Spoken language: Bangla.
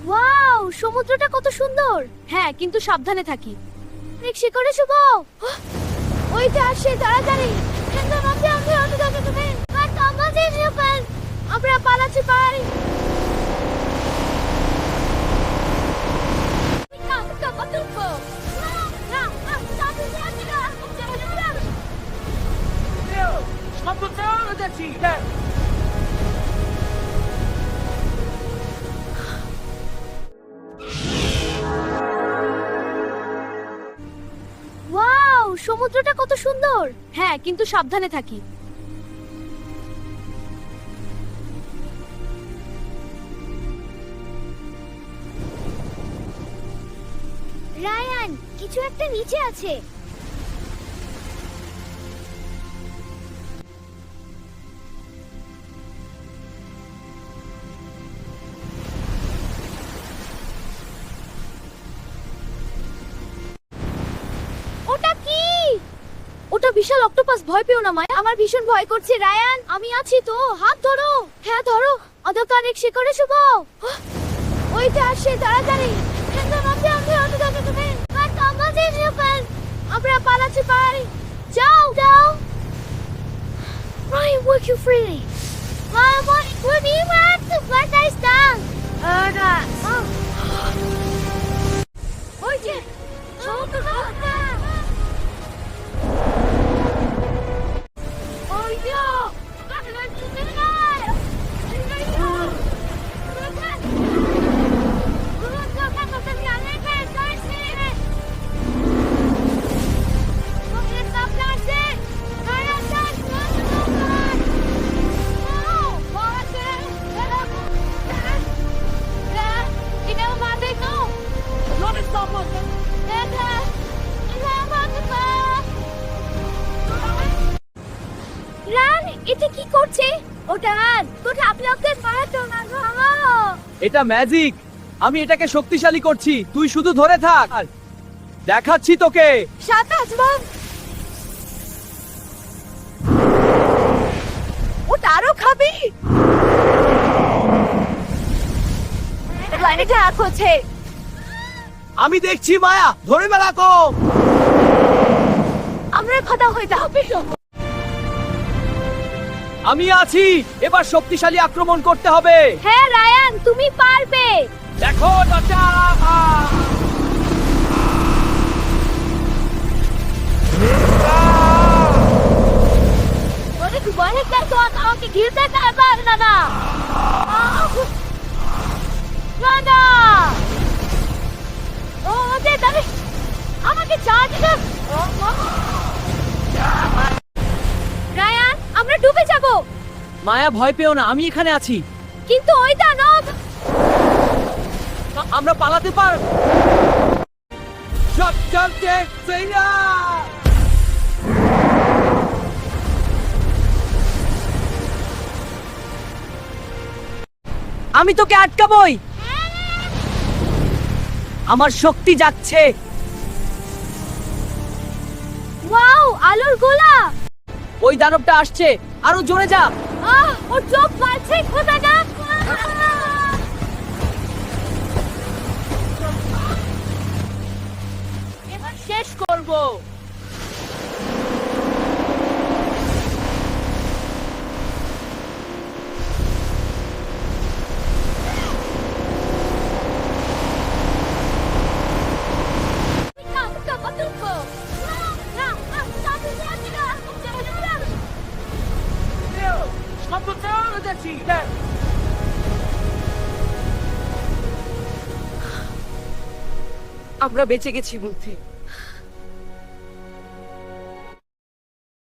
ওয়াও, সমুদ্রটা কত সুন্দর। হ্যাঁ, কিন্তু সাবধানে থাকি। রিকশা করে শুভ। ওইটা আসে, তাড়াতাড়ি। কিন্তু আমি তুমি আর আমাদের জীবন আমরা পালাতে পারি। ওয়াও, সমুদ্রটা কত সুন্দর। হ্যাঁ, কিন্তু সাবধানে থাকি। রায়ান, কিছু একটা নিচে আছে। ওটা কি? ওটা বিশাল অক্টোপাস। ভয় পেও না মায়া, আমার ভীষণ ভয় করছে। রায়ান, আমি আছি তো, হাত ধরো। হ্যাঁ ধরো। অন্ধকার রিকশা করে শুভ। ওইটা আসে, তাড়াতাড়ি। কিন্তু তুমি আর আমাদের জীবন আমরা পালাতে পারি। যাও যাও। Ryan, work you freely. Mama, what do you want to let us down? Oy, çok korkma. Oy, yo. এটা কি করছে? ওটা তোটা আপনি ওকে পারতো না গো। এটা ম্যাজিক। আমি এটাকে শক্তিশালী করছি, তুই শুধু ধরে থাক। দেখাচ্ছি তোকে। সাতাশ বাম। ওটা আরো খাবি? লাইনে ট্যাপ হচ্ছে। আমি দেখছি মায়া, ধরে মেলা কম। আমরা কথা হইতে হবে। আমি আছি, এবার শক্তিশালী আক্রমণ করতে হবে। হ্যাঁ রায়ান, তুমি পারবে। দেখো চাচা। অনেক বড় কাজ, আমাকে ঘিরতে পারবে না। না না, ও ওদের দাবি আমাকে চার্জ দাও। রায়ান, আমরা ডুবে যাব। মায়া, ভয় পেও না, আমি এখানে আছি। কিন্তু ওইটা না, আমরা পালাতে পার। সব চলতে সেইয়া। আমি তোকে আটকাবই। আমার শক্তি যাচ্ছে। ওয়াও, আলোর গোলা। ওই দানবটা আসছে, আরো জোরে যা। ওর চোখ পাচ্ছে কোথায় না। এবার শেষ করব। আমরা বেঁচে গেছি বুদ্ধি।